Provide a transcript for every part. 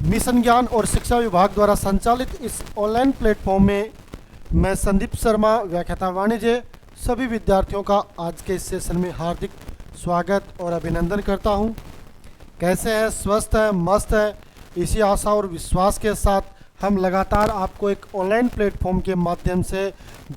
Mission ज्ञान और शिक्षा विभाग द्वारा संचालित इस ऑनलाइन प्लेटफॉर्म में मैं संदीप शर्मा, व्याख्याता वाणिज्य, सभी विद्यार्थियों का आज के इस सेशन में हार्दिक स्वागत और अभिनंदन करता हूं। कैसे हैं? स्वस्थ हैं, मस्त हैं? इसी आशा और विश्वास के साथ हम लगातार आपको एक ऑनलाइन प्लेटफॉर्म के माध्यम से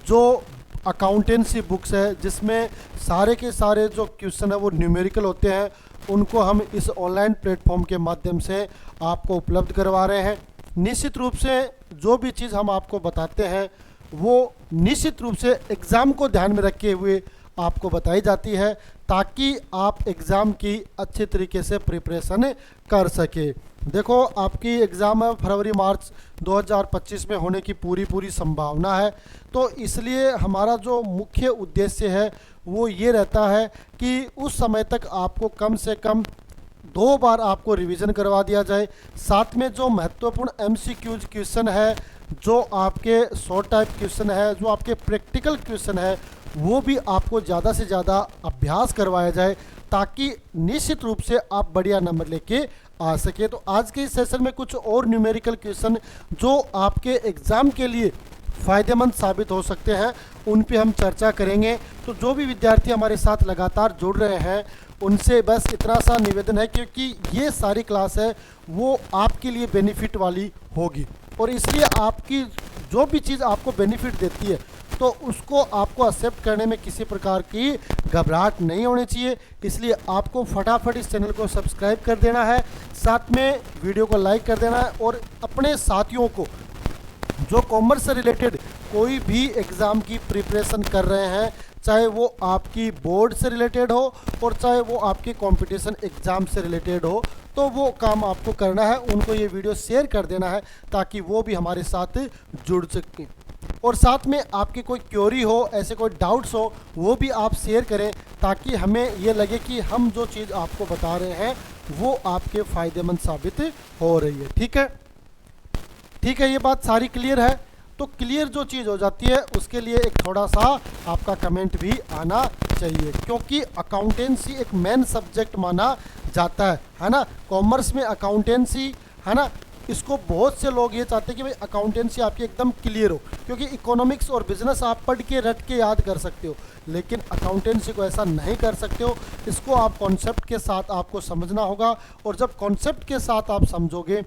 जो अकाउंटेंसी बुक्स है, जिसमें सारे के सारे जो क्वेश्चन है वो न्यूमेरिकल होते हैं, उनको हम इस ऑनलाइन प्लेटफॉर्म के माध्यम से आपको उपलब्ध करवा रहे हैं। निश्चित रूप से जो भी चीज़ हम आपको बताते हैं वो निश्चित रूप से एग्ज़ाम को ध्यान में रखे हुए आपको बताई जाती है, ताकि आप एग्ज़ाम की अच्छे तरीके से प्रिपरेशन कर सके। देखो, आपकी एग्ज़ाम है फरवरी मार्च 2025 में होने की पूरी संभावना है, तो इसलिए हमारा जो मुख्य उद्देश्य है वो ये रहता है कि उस समय तक आपको कम से कम 2 बार आपको रिवीजन करवा दिया जाए। साथ में जो महत्वपूर्ण MCQs क्वेश्चन है, जो आपके शॉर्ट टाइप क्वेश्चन है, जो आपके प्रैक्टिकल क्वेश्चन है, वो भी आपको ज़्यादा से ज़्यादा अभ्यास करवाया जाए, ताकि निश्चित रूप से आप बढ़िया नंबर लेके आ सके। तो आज के इस सेशन में कुछ और न्यूमेरिकल क्वेश्चन जो आपके एग्ज़ाम के लिए फ़ायदेमंद साबित हो सकते हैं, उन पे हम चर्चा करेंगे। तो जो भी विद्यार्थी हमारे साथ लगातार जुड़ रहे हैं, उनसे बस इतना सा निवेदन है, क्योंकि ये सारी क्लास है वो आपके लिए बेनिफिट वाली होगी, और इसलिए आपकी जो भी चीज़ आपको बेनिफिट देती है तो उसको आपको एक्सेप्ट करने में किसी प्रकार की घबराहट नहीं होनी चाहिए। इसलिए आपको फटाफट इस चैनल को सब्सक्राइब कर देना है, साथ में वीडियो को लाइक कर देना है, और अपने साथियों को जो कॉमर्स से रिलेटेड कोई भी एग्ज़ाम की प्रिपरेशन कर रहे हैं, चाहे वो आपकी बोर्ड से रिलेटेड हो और चाहे वो आपकी कंपटीशन एग्ज़ाम से रिलेटेड हो, तो वो काम आपको करना है, उनको ये वीडियो शेयर कर देना है, ताकि वो भी हमारे साथ जुड़ सकें। और साथ में आपकी कोई क्वेरी हो, ऐसे कोई डाउट्स हो, वो भी आप शेयर करें, ताकि हमें ये लगे कि हम जो चीज़ आपको बता रहे हैं वो आपके फ़ायदेमंद साबित हो रही है। ठीक है, ठीक है, ये बात सारी क्लियर है। तो क्लियर जो चीज़ हो जाती है उसके लिए एक थोड़ा सा आपका कमेंट भी आना चाहिए, क्योंकि अकाउंटेंसी एक मेन सब्जेक्ट माना जाता है ना। कॉमर्स में अकाउंटेंसी है ना, इसको बहुत से लोग ये चाहते हैं कि भाई अकाउंटेंसी आपकी एकदम क्लियर हो, क्योंकि इकोनॉमिक्स और बिजनेस आप पढ़ के रट के याद कर सकते हो, लेकिन अकाउंटेंसी को ऐसा नहीं कर सकते हो। इसको आप कॉन्सेप्ट के साथ आपको समझना होगा, और जब कॉन्सेप्ट के साथ आप समझोगे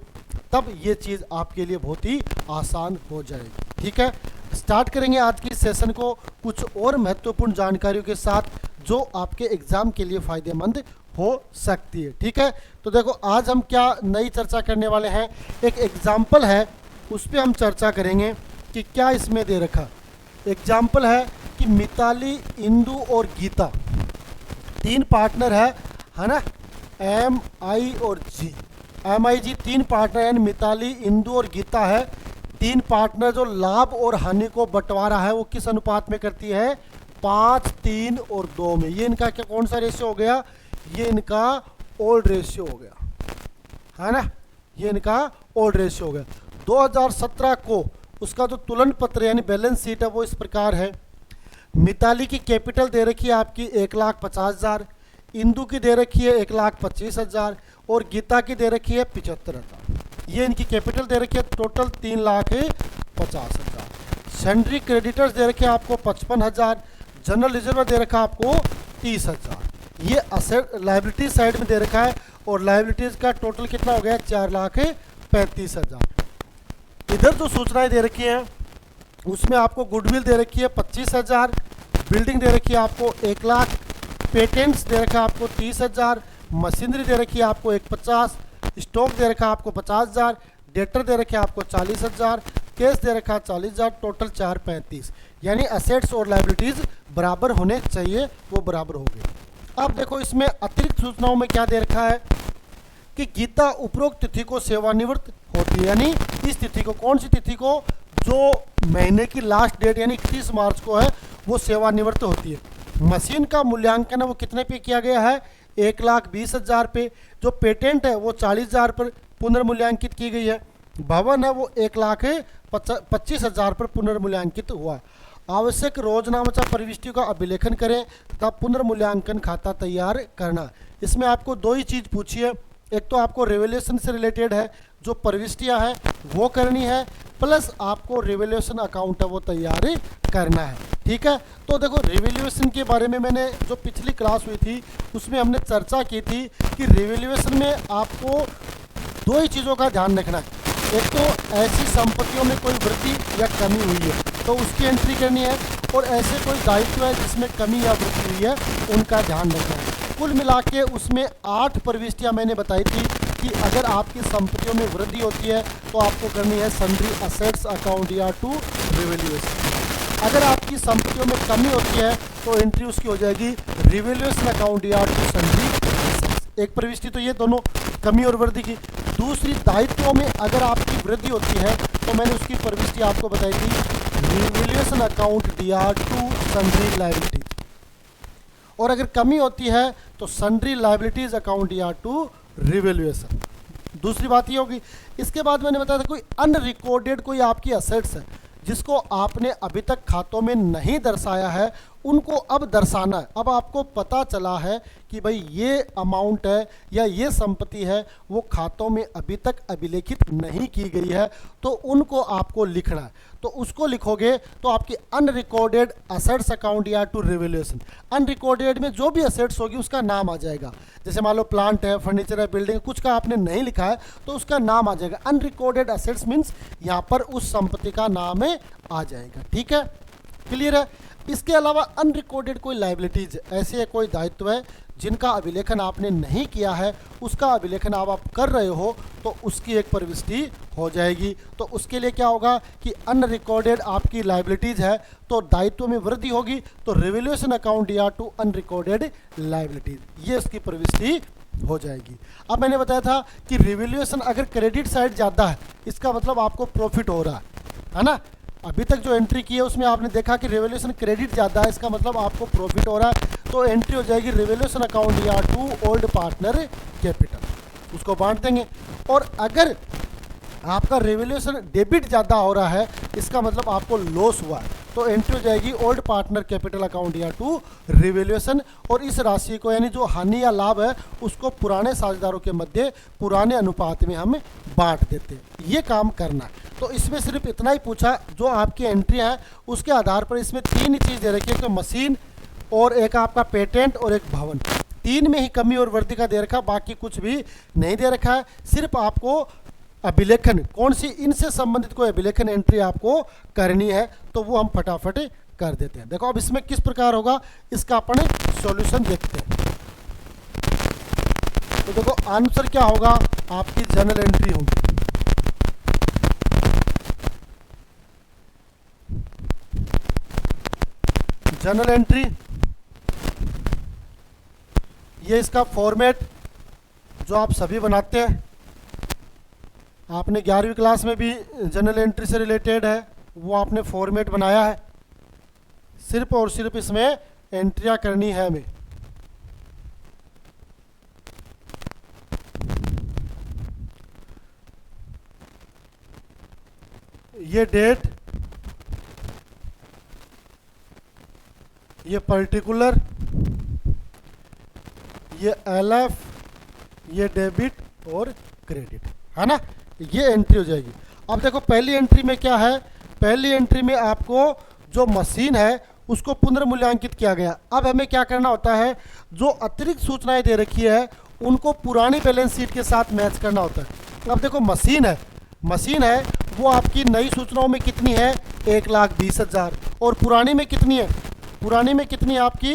तब ये चीज़ आपके लिए बहुत ही आसान हो जाएगी। ठीक है, स्टार्ट करेंगे आज की सेशन को कुछ और महत्वपूर्ण जानकारियों के साथ, जो आपके एग्ज़ाम के लिए फ़ायदेमंद हो सकती है। ठीक है, तो देखो आज हम क्या नई चर्चा करने वाले हैं। एक एग्जाम्पल है, उस पर हम चर्चा करेंगे कि क्या इसमें दे रखा। एग्जाम्पल है कि मिताली, इंदु और गीता 3 पार्टनर है ना, MI और G, MIG 3 पार्टनर हैं। मिताली, इंदु और गीता है 3 पार्टनर, जो लाभ और हानि को बंटवारा है वो किस अनुपात में करती है? 5, 3 और 2 में। ये इनका क्या कौन सा रेशियो हो गया? ये इनका ओल्ड रेशियो हो गया है ना, ये इनका ओल्ड रेशियो हो गया। 2017 को उसका जो तुलन पत्र यानी बैलेंस शीट है वो इस प्रकार है। मिताली की कैपिटल दे रखी है आपकी 1,50,000, इंदु की दे रखी है 1,25,000 और गीता की दे रखी है 75,000। ये इनकी कैपिटल दे रखी है टोटल 3,50,000। सैंड्री क्रेडिटर्स दे रखे आपको 55,000, जनरल रिजर्व दे रखा आपको 30,000। ये असेट लायबिलिटी साइड में दे रखा है, और लायबिलिटीज का टोटल कितना हो गया? 4,35,000। इधर जो सूचनाएं दे रखी हैं उसमें आपको गुडविल दे रखी है 25,000, बिल्डिंग दे रखी है आपको 1,00,000, पेटेंट्स दे रखा है आपको 30,000, मशीनरी दे रखी है आपको 150, स्टॉक दे रखा है आपको 50,000, डेटर दे रखे आपको 40,000, कैश दे रखा 40,000, टोटल 435। यानी एसेट्स और लायबिलिटीज बराबर होने चाहिए, वो बराबर हो गए। अब देखो इसमें अतिरिक्त सूचनाओं में क्या दे रखा है कि गीता उपरोक्त तिथि को सेवानिवृत्त होती है, यानी इस तिथि को, कौन सी तिथि को? जो महीने की लास्ट डेट यानी 31 मार्च को है वो सेवानिवृत्त होती है। मशीन का मूल्यांकन है वो कितने पे किया गया है? 1,20,000 पे। जो पेटेंट है वो 40,000 पर पुनर्मूल्यांकित की गई है। भवन है वो 1,25,000 पर पुनर्मूल्यांकित हुआ। आवश्यक रोजनामाच्या प्रविष्टियों का अभिलेखन करें तथा पुनर्मूल्यांकन खाता तैयार करना। इसमें आपको 2 ही चीज़ पूछी है, एक तो आपको रेवल्यूशन से रिलेटेड है, जो प्रविष्टियां हैं वो करनी है, प्लस आपको रिवैल्यूएशन अकाउंट है वो तैयार करना है। ठीक है, तो देखो रिवैल्यूएशन के बारे में मैंने जो पिछली क्लास हुई थी उसमें हमने चर्चा की थी कि रिवैल्यूएशन में आपको दो ही चीज़ों का ध्यान रखना है। एक तो ऐसी संपत्तियों में कोई वृद्धि या कमी हुई है तो उसकी एंट्री करनी है, और ऐसे कोई दायित्व है जिसमें कमी या वृद्धि हुई है उनका ध्यान रखना है। कुल मिला के उसमें 8 प्रविष्टियाँ मैंने बताई थी कि अगर आपकी संपत्तियों में वृद्धि होती है तो आपको करनी है सन्ड्री असेट्स अकाउंट या टू रिवैल्यूएशन। अगर आपकी संपत्तियों में कमी होती है तो एंट्री उसकी हो जाएगी रिवैल्यूएशन अकाउंट या टू सन्ड्री असेट्स। एक प्रविष्टि तो ये दोनों कमी और वृद्धि की। दूसरी, दायित्वों में अगर आपकी वृद्धि होती है तो मैंने उसकी प्रविष्टि आपको बताई थी revaluation account DR to sundry liabilities, और अगर कमी होती है तो सन्ड्री लायबिलिटीज अकाउंट या टू रिवैल्यूएशन। दूसरी बात ये होगी। इसके बाद मैंने बताया था कोई अनरिकॉर्डेड कोई आपकी असेट्स है जिसको आपने अभी तक खातों में नहीं दर्शाया है, उनको अब दर्शाना है। अब आपको पता चला है कि भाई ये अमाउंट है या ये संपत्ति है वो खातों में अभी तक अभिलेखित नहीं की गई है, तो उनको आपको लिखना है। तो उसको लिखोगे तो आपकी अनरिकॉर्डेड असेट्स अकाउंट या टू रिवैल्यूएशन। अनरिकॉर्डेड में जो भी असेट्स होगी उसका नाम आ जाएगा। जैसे मान लो प्लांट है, फर्नीचर है, बिल्डिंग है, कुछ का आपने नहीं लिखा है तो उसका नाम आ जाएगा। अनरिकॉर्डेड असेट्स मीन्स यहाँ पर उस संपत्ति का नाम आ जाएगा। ठीक है, क्लियर है। इसके अलावा अनरिकॉर्डेड कोई लायबिलिटीज, ऐसे कोई दायित्व है जिनका अभिलेखन आपने नहीं किया है, उसका अभिलेखन आप कर रहे हो तो उसकी एक प्रविष्टि हो जाएगी। तो उसके लिए क्या होगा कि अनरिकॉर्डेड आपकी लायबिलिटीज है तो दायित्व में वृद्धि होगी तो रिवैल्यूएशन अकाउंट या टू अनरिकॉर्डेड लायबिलिटीज, ये उसकी प्रविष्टि हो जाएगी। अब मैंने बताया था कि रिवैल्यूएशन अगर क्रेडिट साइड ज़्यादा है इसका मतलब आपको प्रॉफिट हो रहा है ना। अभी तक जो एंट्री की है उसमें आपने देखा कि रिवैल्यूएशन क्रेडिट ज़्यादा है, इसका मतलब आपको प्रॉफिट हो रहा है, तो एंट्री हो जाएगी रिवैल्यूएशन अकाउंट या टू ओल्ड पार्टनर कैपिटल, उसको बांट देंगे। और अगर आपका रिवैल्यूएशन डेबिट ज़्यादा हो रहा है इसका मतलब आपको लॉस हुआ है, तो एंट्री हो जाएगी ओल्ड पार्टनर कैपिटल अकाउंट या टू रिवैल्यूएशन, और इस राशि को यानी जो हानि या लाभ है उसको पुराने साझेदारों के मध्य पुराने अनुपात में हम बांट देते हैं। ये काम करना है। तो इसमें सिर्फ इतना ही पूछा, जो आपकी एंट्री है उसके आधार पर इसमें 3 ही चीज़ दे रखी है, एक मशीन और एक आपका पेटेंट और एक भवन। 3 में ही कमी और वृद्धि का दे रखा, बाकी कुछ भी नहीं दे रखा है। सिर्फ आपको अभिलेखन कौन सी इनसे संबंधित कोई अभिलेखन एंट्री आपको करनी है तो वो हम फटाफट कर देते हैं। देखो अब इसमें किस प्रकार होगा इसका अपन सॉल्यूशन देखते हैं। तो देखो आंसर क्या होगा, आपकी जर्नल एंट्री होगी। जर्नल एंट्री, ये इसका फॉर्मेट जो आप सभी बनाते हैं, आपने 11वीं क्लास में भी जर्नल एंट्री से रिलेटेड है वो आपने फॉर्मेट बनाया है। सिर्फ और सिर्फ इसमें एंट्रियां करनी है हमें। ये डेट, ये पर्टिकुलर, ये एलएफ, ये डेबिट और क्रेडिट, है ना, ये एंट्री हो जाएगी। अब देखो पहली एंट्री में क्या है, पहली एंट्री में आपको जो मशीन है उसको पुनर्मूल्यांकित किया गया। अब हमें क्या करना होता है, जो अतिरिक्त सूचनाएं दे रखी है उनको पुरानी बैलेंस शीट के साथ मैच करना होता है। अब देखो मशीन है वो आपकी नई सूचनाओं में कितनी है 1,20,000, और पुरानी में कितनी है, पुरानी में कितनी है आपकी,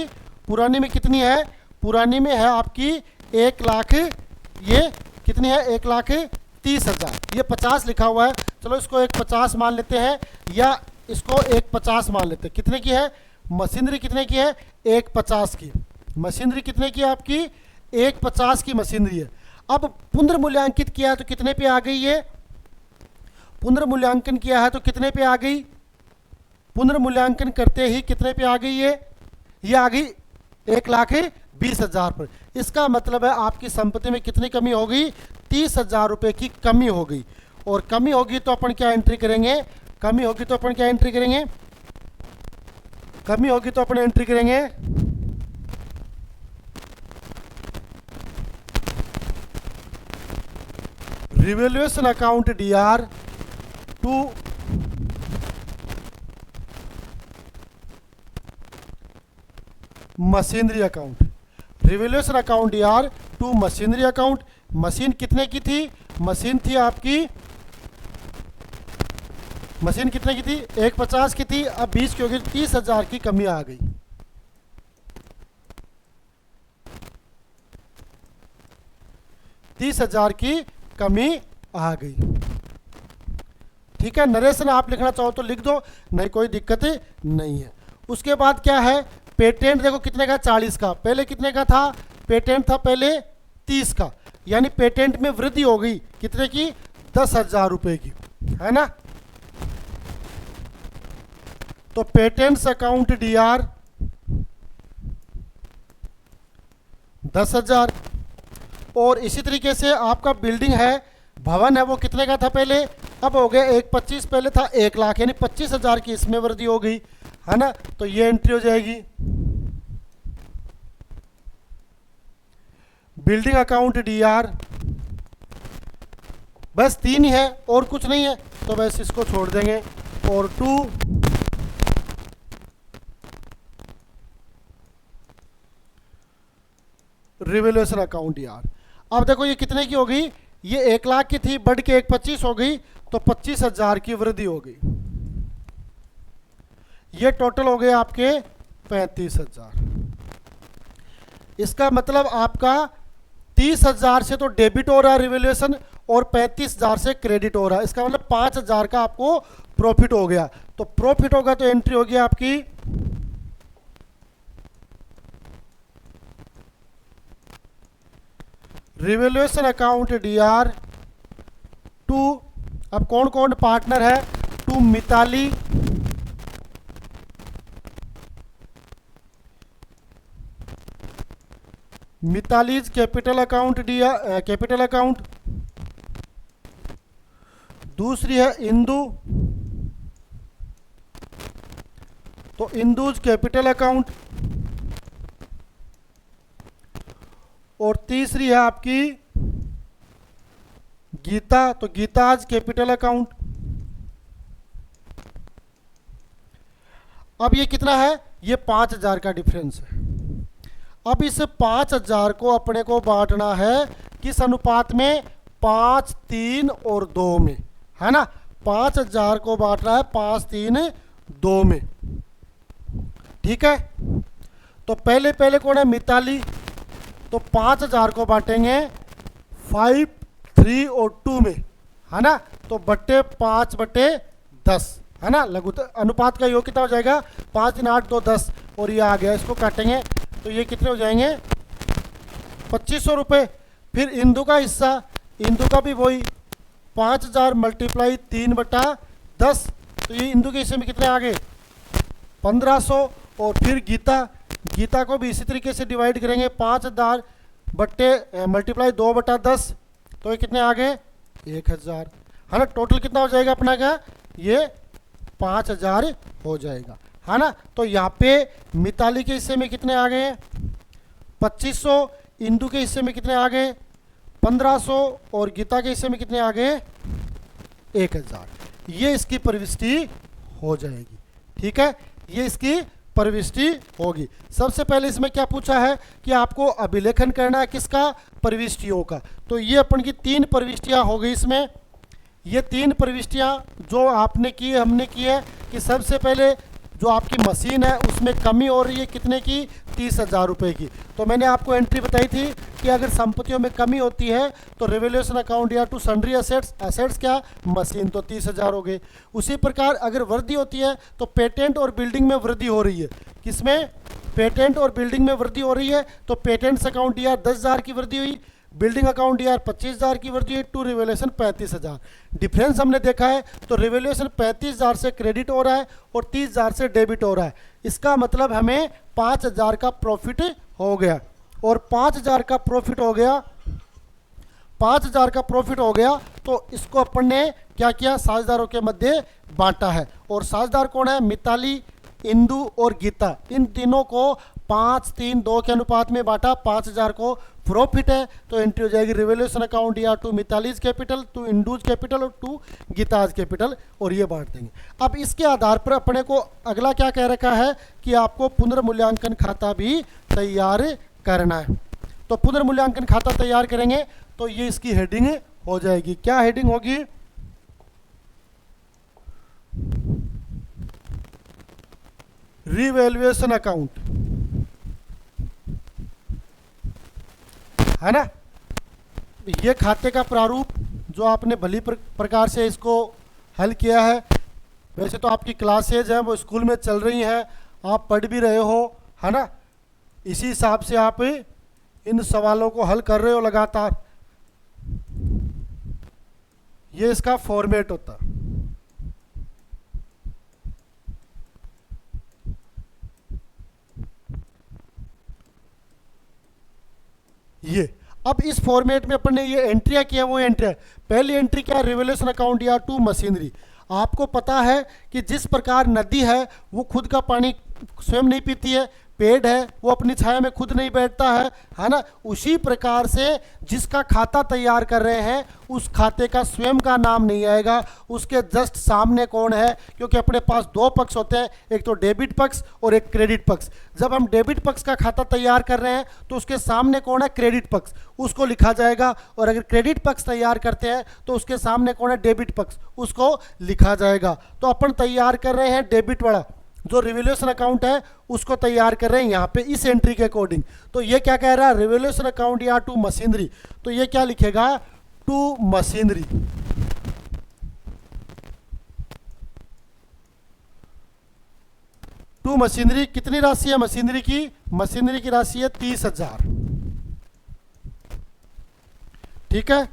पुरानी में कितनी है, पुरानी में है आपकी 1 लाख, ये कितनी है 1,30,000। ये 50 लिखा हुआ है, चलो इसको 1,50 मान लेते हैं या इसको 1,50 मान लेते हैं। कितने की है मशीनरी, कितने की है 1,50 की मशीनरी, कितने की आपकी 1,50 की मशीनरी है। अब पुनर्मूल्यांकित किया है तो कितने पे आ गई है, पुनर्मूल्यांकन किया है तो कितने पे आ गई, पुनर्मूल्यांकन करते ही कितने पे आ गई ये आ गई 1,20,000 पर। इसका मतलब है आपकी संपत्ति में कितनी कमी हो गई, 30,000 रुपये की कमी हो गई। और कमी होगी तो अपन क्या एंट्री करेंगे, कमी होगी तो अपन क्या एंट्री करेंगे, कमी होगी तो अपन एंट्री करेंगे revaluation account D R to machinery account. Revaluation account D R to machinery account. Machine कितने की थी? मशीन थी आपकी, मशीन कितने की थी? 150 की थी, अब 20 की होगी, 30,000 की कमी आ गई। $30,000 की कमी आ गई। ठीक है, नरेशन आप लिखना चाहो तो लिख दो, नहीं कोई दिक्कत नहीं है। उसके बाद क्या है? पेटेंट देखो कितने का? 40 का। पहले कितने का था? पेटेंट था पहले 30 का, यानी पेटेंट में वृद्धि हो गई। कितने की? 10,000 रुपए की, है ना। तो पेटेंट्स अकाउंट डी आर 10,000। और इसी तरीके से आपका बिल्डिंग है, भवन है, वो कितने का था पहले? अब हो गया 1,25, पहले था 1 लाख, यानी 25,000 की इसमें वृद्धि हो गई, है ना। तो ये एंट्री हो जाएगी। बिल्डिंग अकाउंट डी आर बस 3 ही है और कुछ नहीं है, तो बस इसको छोड़ देंगे। और 2 रिवैल्यूएशन अकाउंट यार। अब देखो ये कितने की हो गई? ये 1 लाख की थी, बढ़ के 1,25 हो गई, तो 25,000 की वृद्धि हो गई। ये टोटल हो गए आपके 35,000। इसका मतलब आपका 30,000 से तो डेबिट हो रहा है रिवैल्यूएशन, और 35,000 से क्रेडिट हो रहा है। इसका मतलब 5,000 का आपको प्रॉफिट हो गया। तो प्रॉफिट होगा तो एंट्री होगी आपकी revaluation account D R to. अब कौन कौन पार्टनर है? To Mitali, Mitali's capital account D R capital account. दूसरी है इंदू, तो इंदूज कैपिटल अकाउंट। और तीसरी है आपकी गीता, तो गीताज कैपिटल अकाउंट। अब ये कितना है? ये 5,000 का डिफरेंस है। अब इस 5,000 को अपने को बांटना है किस अनुपात में? 5, 3 और 2 में, है ना। 5,000 को बांटना है 5, 3, 2 में। ठीक है, तो पहले कौन है? मिताली। तो 5,000 को बांटेंगे 5, 3 और 2 में, है ना। तो बट्टे 5/10, है ना। लघु अनुपात का योग कितना हो जाएगा? 5, 3, 8, 2, 10। और ये आ गया, इसको काटेंगे तो ये कितने हो जाएंगे? 2,500 रुपये। फिर इंदू का हिस्सा, इंदू का भी वही 5,000 मल्टीप्लाई 3/10। तो ये इंदू के हिस्से में कितने आ गए? 1,500। और फिर गीता, गीता को भी इसी तरीके से डिवाइड करेंगे 5,000 बट्टे मल्टीप्लाई 2/10। तो ये कितने आ गए? 1,000, है ना। टोटल कितना हो जाएगा अपना का? ये 5,000 हो जाएगा, है ना। तो यहाँ पे मिताली के हिस्से में कितने आ गए? 2,500। इंदू के हिस्से में कितने आ गए? 1,500। और गीता के हिस्से में कितने आ गए? 1,000। ये इसकी प्रविष्टि हो जाएगी। ठीक है, ये इसकी प्रविष्टि होगी। सबसे पहले इसमें क्या पूछा है कि आपको अभिलेखन करना है किसका? प्रविष्टियों का। तो ये अपन की 3 प्रविष्टियां हो गई इसमें। ये 3 प्रविष्टियां जो आपने की, हमने की है कि सबसे पहले जो आपकी मशीन है उसमें कमी हो रही है, कितने की? 30,000 रुपये की। तो मैंने आपको एंट्री बताई थी कि अगर संपत्तियों में कमी होती है तो रिवैल्यूएशन अकाउंट या टू सन्ड्री असेट्स, असेट्स क्या? मशीन, तो 30,000 हो गए। उसी प्रकार अगर वृद्धि होती है तो पेटेंट और बिल्डिंग में वृद्धि हो रही है। किसमें? पेटेंट और बिल्डिंग में वृद्धि हो रही है, तो पेटेंट्स अकाउंट या 10,000 की वृद्धि हुई, बिल्डिंग अकाउंट यार 25,000 की वृद्धि हुई, टू रिवैल्यूएशन 35,000। डिफरेंस हमने देखा है, तो रिवैल्यूएशन 35,000 से क्रेडिट हो रहा है और 30,000 से डेबिट हो रहा है। इसका मतलब हमें 5,000 का प्रॉफिट हो गया। और 5,000 का प्रॉफिट हो गया, 5,000 का प्रॉफिट हो गया, तो इसको अपन ने क्या किया? साझेदारों के मध्य बांटा है। और साझेदार कौन है? मिताली, इंदू और गीता। इन तीनों को 5, 3, 2 के अनुपात में बांटा। 5,000 को प्रॉफिट है तो एंट्री हो जाएगी रिवोल्यूशन अकाउंट या to Mitali's capital, to इंडूज capital और टू गीताज कैपिटल, और ये बांट देंगे। अब इसके आधार पर अपने को अगला क्या कह रखा है कि आपको पुनर्मूल्यांकन खाता भी तैयार करना है। तो पुनर्मूल्यांकन खाता तैयार करेंगे तो ये इसकी हेडिंग हो जाएगी। क्या हेडिंग होगी? रिवैल्यूएशन अकाउंट, है ना। ये खाते का प्रारूप जो आपने भली प्रकार से इसको हल किया है। वैसे तो आपकी क्लासेज हैं वो स्कूल में चल रही हैं, आप पढ़ भी रहे हो, है ना। इसी हिसाब से आप इन सवालों को हल कर रहे हो लगातार। ये इसका फॉर्मेट होता है। ये अब इस फॉर्मेट में अपन ने ये एंट्रियाँ किया, वो एंट्री है। पहली एंट्री क्या है? रिवोल्यूशन अकाउंट या टू मशीनरी। आपको पता है कि जिस प्रकार नदी है वो खुद का पानी स्वयं नहीं पीती है, पेड़ है वो अपनी छाया में खुद नहीं बैठता है ना। उसी प्रकार से जिसका खाता तैयार कर रहे हैं उस खाते का स्वयं का नाम नहीं आएगा, उसके जस्ट सामने कौन है, क्योंकि अपने पास दो पक्ष होते हैं, एक तो डेबिट पक्ष और एक क्रेडिट पक्ष। जब हम डेबिट पक्ष का खाता तैयार कर रहे हैं तो उसके सामने कौन है? क्रेडिट पक्ष, उसको लिखा जाएगा। और अगर क्रेडिट पक्ष तैयार करते हैं तो उसके सामने कौन है? डेबिट पक्ष, उसको लिखा जाएगा। तो अपन तैयार कर रहे हैं डेबिट वाला जो रिवोल्यूशन अकाउंट है उसको तैयार कर रहे हैं यहाँ पे इस एंट्री के अकॉर्डिंग। तो ये क्या कह रहा है? रिवोल्यूशन अकाउंट या टू मशीनरी। तो ये क्या लिखेगा? To machinery. टू मशीनरी कितनी राशि है मशीनरी की? मशीनरी की राशि है 30,000। ठीक है।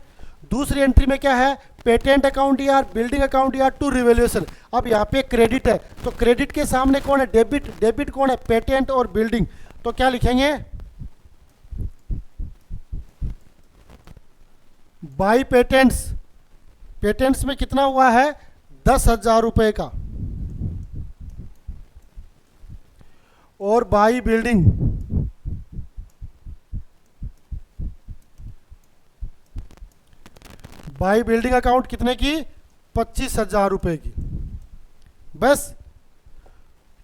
दूसरी एंट्री में क्या है? पेटेंट अकाउंट या बिल्डिंग अकाउंट या टू रिवोल्यूशन। अब यहाँ पे क्रेडिट है तो क्रेडिट के सामने कौन है? डेबिट। डेबिट कौन है? पेटेंट और बिल्डिंग। तो क्या लिखेंगे? By patents. पेटेंट्स में कितना हुआ है? 10,000 रुपए का। और by building by building account कितने की? 25,000 रुपए की। बस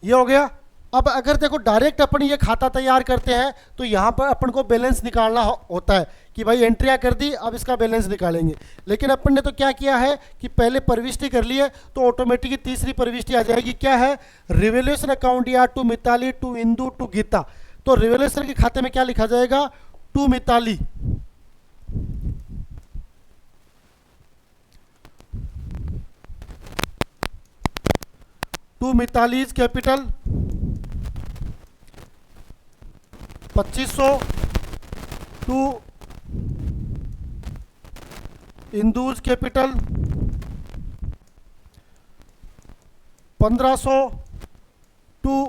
ये हो गया। अब अगर देखो डायरेक्ट अपन ये खाता तैयार करते हैं तो यहाँ पर अपन को बैलेंस निकालना होता है कि भाई एंट्रियाँ कर दी, अब इसका बैलेंस निकालेंगे। लेकिन अपन ने तो क्या किया है कि पहले प्रविष्टि कर ली है तो ऑटोमेटिकली तीसरी प्रविष्टि आ जाएगी। क्या है? रिवोल्यूशन अकाउंट या to Mitali, to Indu, to Gita. तो रिवोल्यूशन के खाते में क्या लिखा जाएगा? To Mitali. To Mitali's capital 2500, to Indu's capital 1500, to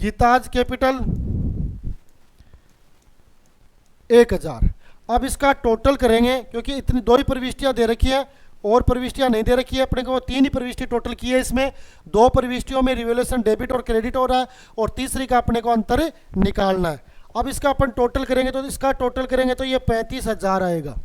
Gita's capital 1000। अब इसका टोटल करेंगे क्योंकि इतनी दो ही प्रविष्टियां दे रखी है और प्रविष्टियां नहीं दे रखी है। अपने को 3 ही प्रविष्टि टोटल की है। इसमें 2 प्रविष्टियों में रिवोल्यूशन डेबिट और क्रेडिट हो रहा है और तीसरी का अपने को अंतर निकालना है। अब इसका अपन टोटल करेंगे तो इसका टोटल करेंगे तो ये 35,000 आएगा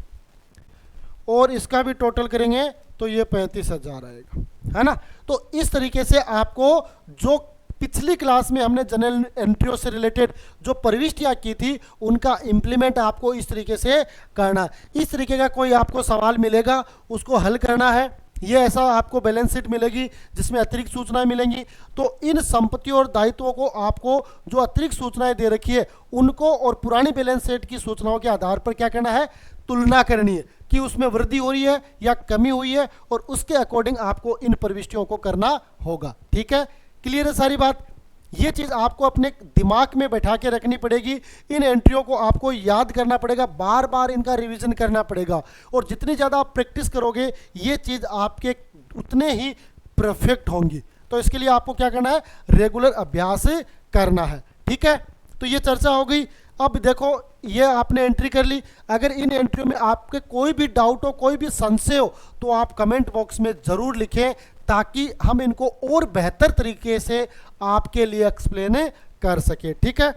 और इसका भी टोटल करेंगे तो ये 35,000 आएगा, है ना। तो इस तरीके से आपको जो पिछली क्लास में हमने जनरल एंट्रियों से रिलेटेड जो प्रविष्टियां की थी उनका इम्प्लीमेंट आपको इस तरीके से करना। इस तरीके का कोई आपको सवाल मिलेगा उसको हल करना है। ये ऐसा आपको बैलेंस शीट मिलेगी जिसमें अतिरिक्त सूचनाएं मिलेंगी। तो इन संपत्तियों और दायित्वों को आपको जो अतिरिक्त सूचनाएं दे रखी है उनको और पुरानी बैलेंस शीट की सूचनाओं के आधार पर क्या करना है? तुलना करनी है कि उसमें वृद्धि हो रही है या कमी हुई है और उसके अकॉर्डिंग आपको इन प्रविष्टियों को करना होगा। ठीक है, क्लियर है सारी बात। ये चीज़ आपको अपने दिमाग में बैठा के रखनी पड़ेगी। इन एंट्रियों को आपको याद करना पड़ेगा, बार बार इनका रिवीजन करना पड़ेगा और जितनी ज़्यादा आप प्रैक्टिस करोगे ये चीज़ आपके उतने ही परफेक्ट होंगी। तो इसके लिए आपको क्या करना है? रेगुलर अभ्यास करना है। ठीक है, तो ये चर्चा हो गई। अब देखो ये आपने एंट्री कर ली। अगर इन एंट्रियों में आपके कोई भी डाउट हो, कोई भी संशय हो तो आप कमेंट बॉक्स में ज़रूर लिखें ताकि हम इनको और बेहतर तरीके से आपके लिए एक्सप्लेन कर सके। ठीक है,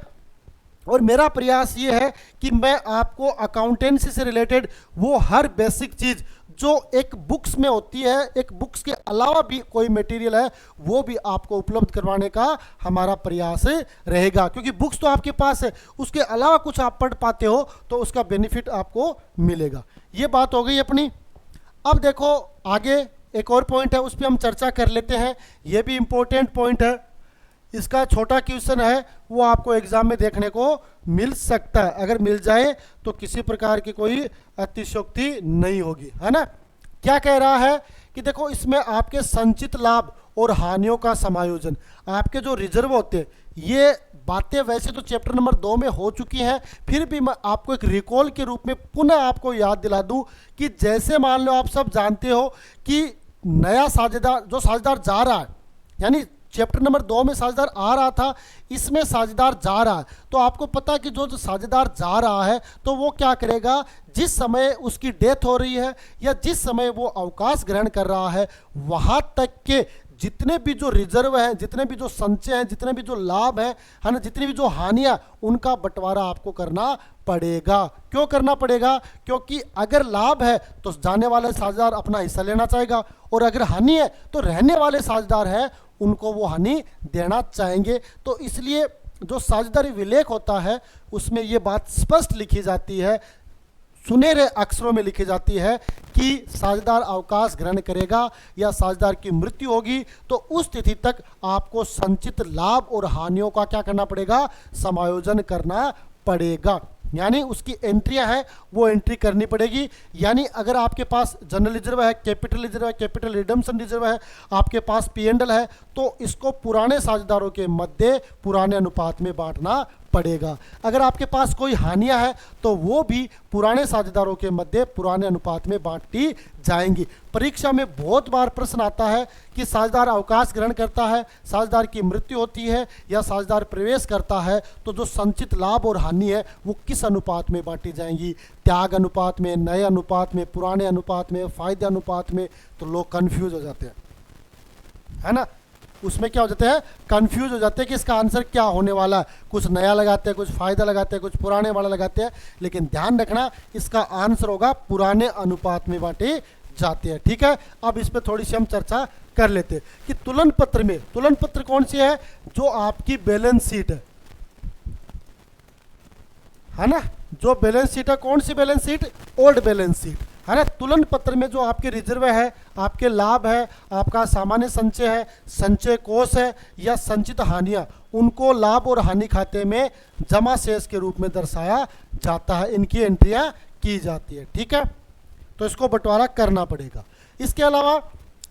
और मेरा प्रयास ये है कि मैं आपको अकाउंटेंसी से रिलेटेड वो हर बेसिक चीज़ जो एक बुक्स में होती है, एक बुक्स के अलावा भी कोई मटेरियल है, वो भी आपको उपलब्ध करवाने का हमारा प्रयास रहेगा। क्योंकि बुक्स तो आपके पास है, उसके अलावा कुछ आप पढ़ पाते हो तो उसका बेनिफिट आपको मिलेगा। ये बात हो गई अपनी। अब देखो आगे एक और पॉइंट है, उस पर हम चर्चा कर लेते हैं। ये भी इंपॉर्टेंट पॉइंट है, इसका छोटा क्वेश्चन है, वो आपको एग्जाम में देखने को मिल सकता है। अगर मिल जाए तो किसी प्रकार की कोई अतिशयोक्ति नहीं होगी, है ना। क्या कह रहा है कि देखो इसमें आपके संचित लाभ और हानियों का समायोजन, आपके जो रिजर्व होते हैं, ये बातें वैसे तो चैप्टर नंबर 2 में हो चुकी हैं, फिर भी मैं आपको एक रिकॉल के रूप में पुनः आपको याद दिला दूं कि जैसे मान लो आप सब जानते हो कि नया साझेदार, जो साझेदार जा रहा है, यानी चैप्टर नंबर 2 में साझेदार आ रहा था, इसमें साझेदार जा रहा है, तो आपको पता है कि जो साझेदार जा रहा है तो वो क्या करेगा, जिस समय उसकी डेथ हो रही है या जिस समय वो अवकाश ग्रहण कर रहा है, वहाँ तक के जितने भी जो रिजर्व हैं, जितने भी जो संचय हैं, जितने भी जो लाभ है ना, जितनी भी जो हानियां, उनका बंटवारा आपको करना पड़ेगा। क्यों करना पड़ेगा? क्योंकि अगर लाभ है तो जाने वाले साझेदार अपना हिस्सा लेना चाहेगा, और अगर हानि है तो रहने वाले साझेदार हैं उनको वो हानि देना चाहेंगे। तो इसलिए जो साझेदारी विलेख होता है उसमें ये बात स्पष्ट लिखी जाती है, सुनहरे अक्षरों में लिखी जाती है कि साझेदार अवकाश ग्रहण करेगा या साझेदार की मृत्यु होगी तो उस तिथि तक आपको संचित लाभ और हानियों का क्या करना पड़ेगा, समायोजन करना पड़ेगा। यानी उसकी एंट्रियां हैं वो एंट्री करनी पड़ेगी। यानी अगर आपके पास जनरल रिजर्व है, कैपिटल रिजर्व है, कैपिटल रिडम्पशन रिजर्व है, आपके पास पी&एल है, तो इसको पुराने साझेदारों के मध्य पुराने अनुपात में बांटना पड़ेगा। अगर आपके पास कोई हानियां है तो वो भी पुराने साझेदारों के मध्य पुराने अनुपात में बांटी जाएंगी। परीक्षा में बहुत बार प्रश्न आता है कि साझेदार अवकाश ग्रहण करता है, साझेदार की मृत्यु होती है या साझेदार प्रवेश करता है, तो जो संचित लाभ और हानि है वो किस अनुपात में बांटी जाएंगी, त्याग अनुपात में, नए अनुपात में, पुराने अनुपात में, फायदे अनुपात में। तो लोग कंफ्यूज हो जाते हैं, है ना, उसमें क्या हो जाते हैं, कंफ्यूज हो जाते हैं कि इसका आंसर क्या होने वाला है। कुछ नया लगाते हैं, कुछ फायदा लगाते हैं, कुछ पुराने वाला लगाते हैं, लेकिन ध्यान रखना इसका आंसर होगा पुराने अनुपात में बांटे जाते हैं। ठीक है, अब इस पर थोड़ी सी हम चर्चा कर लेते हैं कि तुलन पत्र में, तुलन पत्र कौन सी है, जो आपकी बैलेंस शीट है ना, जो बैलेंस शीट है, कौन सी balance sheet, old balance sheet, है ना। तुलन पत्र में जो आपके रिजर्व है, आपके लाभ है, आपका सामान्य संचय है, संचय कोष है या संचित हानियां, उनको लाभ और हानि खाते में जमा शेष के रूप में दर्शाया जाता है, इनकी एंट्रियां की जाती है। ठीक है, तो इसको बंटवारा करना पड़ेगा। इसके अलावा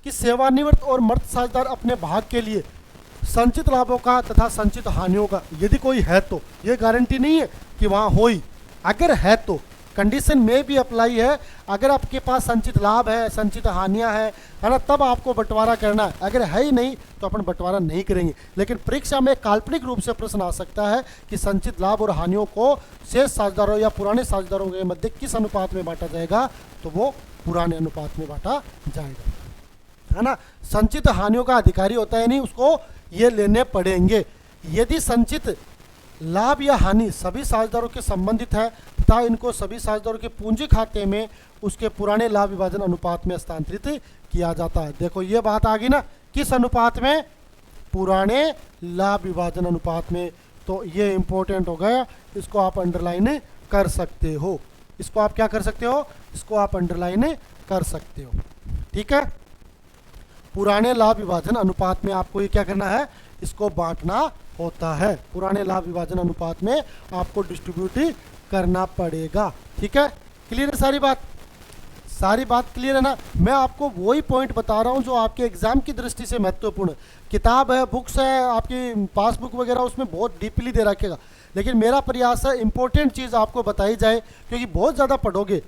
कि सेवानिवृत्त और मृत साझेदार अपने भाग के लिए संचित लाभों का तथा संचित हानियों का, यदि कोई है तो, ये गारंटी नहीं है कि वहाँ हो ही, अगर है तो कंडीशन में भी अप्लाई है। अगर आपके पास संचित लाभ है, संचित हानियां है ना, तब आपको बंटवारा करना है। अगर है ही नहीं तो अपन बंटवारा नहीं करेंगे। लेकिन परीक्षा में काल्पनिक रूप से प्रश्न आ सकता है कि संचित लाभ और हानियों को शेष साझेदारों या पुराने साझेदारों के मध्य किस अनुपात में बांटा जाएगा, तो वो पुराने अनुपात में बांटा जाएगा, है ना। संचित हानियों का अधिकारी होता है नहीं, उसको ये लेने पड़ेंगे। यदि संचित लाभ या हानि सभी साझेदारों के संबंधित है तथा इनको सभी साझेदारों के पूंजी खाते में उसके पुराने लाभ विभाजन अनुपात में हस्तांतरित किया जाता है। देखो ये बात आ गई ना, किस अनुपात में, पुराने लाभ विभाजन अनुपात में। तो ये इंपॉर्टेंट हो गया, इसको आप अंडरलाइन कर सकते हो, इसको आप क्या कर सकते हो, इसको आप अंडरलाइन कर सकते हो। ठीक है, पुराने लाभ विभाजन अनुपात में आपको ये क्या करना है, इसको बांटना होता है, पुराने लाभ विभाजन अनुपात में आपको डिस्ट्रीब्यूट करना पड़ेगा। ठीक है, क्लियर है सारी बात, सारी बात क्लियर है ना। मैं आपको वही पॉइंट बता रहा हूँ जो आपके एग्जाम की दृष्टि से महत्वपूर्ण। किताब है, बुक्स है, आपकी पासबुक वगैरह, उसमें बहुत डीपली दे रखेगा, लेकिन मेरा प्रयास है इंपॉर्टेंट चीज़ आपको बताई जाए, क्योंकि बहुत ज़्यादा पढ़ोगे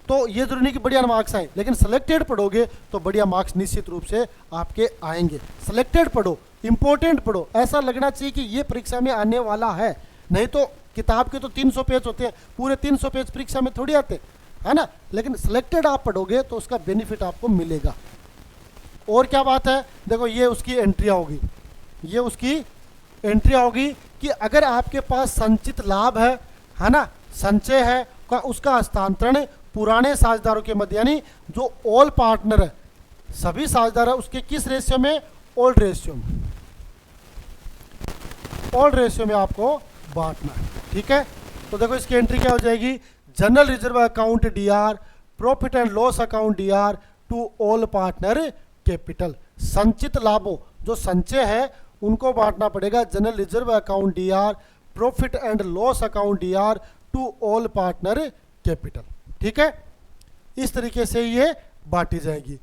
तो ये जरूरी नहीं कि बढ़िया मार्क्स आए, लेकिन सिलेक्टेड पढ़ोगे तो बढ़िया मार्क्स निश्चित रूप से आपके आएंगे। सिलेक्टेड पढ़ो, इंपॉर्टेंट पढ़ो, ऐसा लगना चाहिए कि ये परीक्षा में आने वाला है। नहीं तो किताब के तो 300 पेज होते हैं, पूरे 300 पेज परीक्षा में थोड़ी आते, है ना। लेकिन सिलेक्टेड आप पढ़ोगे तो उसका बेनिफिट आपको मिलेगा। और क्या बात है, देखो ये उसकी एंट्रियाँ होगी, ये उसकी एंट्री होगी कि अगर आपके पास संचित लाभ है ना, संचय है का उसका हस्तांतरण पुराने साझेदारों के मध्य, यानी जो ऑल पार्टनर है, सभी साझेदार है, उसके किस रेशियो में? ओल्ड रेशियो में, ओल्ड रेशियो में आपको बांटना है। ठीक है, तो देखो इसकी एंट्री क्या हो जाएगी? General reserve account DR, profit and loss account DR to all partner capital. संचित लाभों जो संचय है उनको बांटना पड़ेगा general reserve account DR, profit and loss account DR to all partner capital. ठीक है, इस तरीके से ये बांटी जाएगी।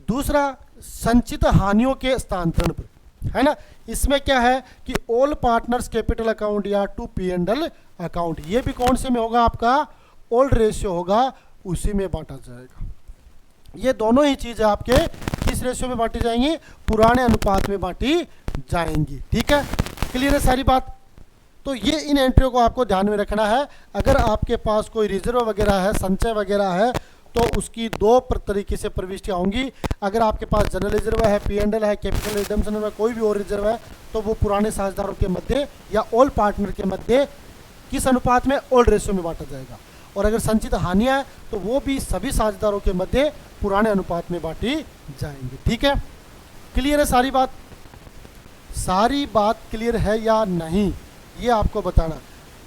दूसरा, संचित हानियों के स्थानांतरण पर, है ना, इसमें क्या है कि ऑल पार्टनर्स कैपिटल अकाउंट या to P and L account, ये भी कौन से में होगा? आपका ओल्ड रेशियो होगा, उसी में बांटा जाएगा। ये दोनों ही चीजें आपके किस रेशियो में बांटी जाएंगी? पुराने अनुपात में बांटी जाएंगी। ठीक है, क्लियर है सारी बात? तो ये इन एंट्रियों को आपको ध्यान में रखना है। अगर आपके पास कोई रिजर्व वगैरह है, संचय वगैरह है, तो उसकी दो तरीके से प्रविष्टियाँ होंगी। अगर आपके पास जनरल रिजर्व है, पी एंड एल है, कैपिटल रिडम्पशन है, कोई भी और रिजर्व है, तो वो पुराने साझेदारों के मध्य या ऑल पार्टनर के मध्य किस अनुपात में? ओल्ड रेशियो में बांटा जाएगा। और अगर संचित हानियाँ है तो वो भी सभी साझेदारों के मध्य पुराने अनुपात में बांटी जाएंगी। ठीक है, क्लियर है सारी बात? सारी बात क्लियर है या नहीं, ये आपको बताना,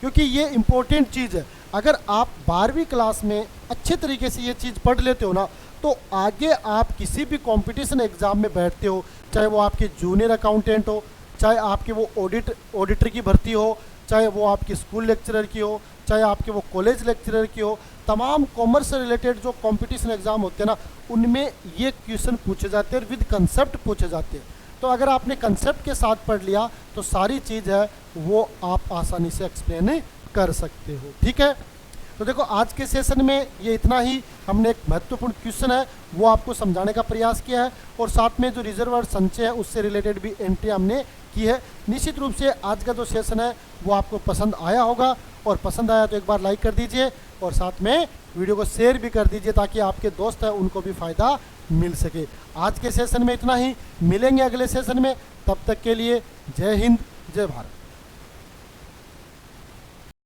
क्योंकि ये इंपॉर्टेंट चीज़ है। अगर आप 12वीं क्लास में अच्छे तरीके से ये चीज़ पढ़ लेते हो ना, तो आगे आप किसी भी कंपटीशन एग्जाम में बैठते हो, चाहे वो आपके जूनियर अकाउंटेंट हो, चाहे आपके वो ऑडिटर की भर्ती हो, चाहे वो आपकी स्कूल लेक्चरर की हो, चाहे आपके वो कॉलेज लेक्चरर की हो, तमाम कॉमर्स से रिलेटेड जो कंपटीशन एग्जाम होते हैं ना, उनमें ये क्वेश्चन पूछे जाते हैं, विद कंसेप्ट पूछे जाते हैं। तो अगर आपने कंसेप्ट के साथ पढ़ लिया तो सारी चीज़ है वो आप आसानी से एक्सप्लेन कर सकते हो। ठीक है, तो देखो आज के सेशन में ये इतना ही। हमने एक महत्वपूर्ण क्वेश्चन है वो आपको समझाने का प्रयास किया है, और साथ में जो रिजर्व और संचय है उससे रिलेटेड भी एंट्री हमने की है। निश्चित रूप से आज का जो सेशन है वो आपको पसंद आया होगा, और पसंद आया तो एक बार लाइक कर दीजिए, और साथ में वीडियो को शेयर भी कर दीजिए ताकि आपके दोस्त हैं उनको भी फ़ायदा मिल सके। आज के सेशन में इतना ही, मिलेंगे अगले सेशन में, तब तक के लिए जय हिंद, जय भारत।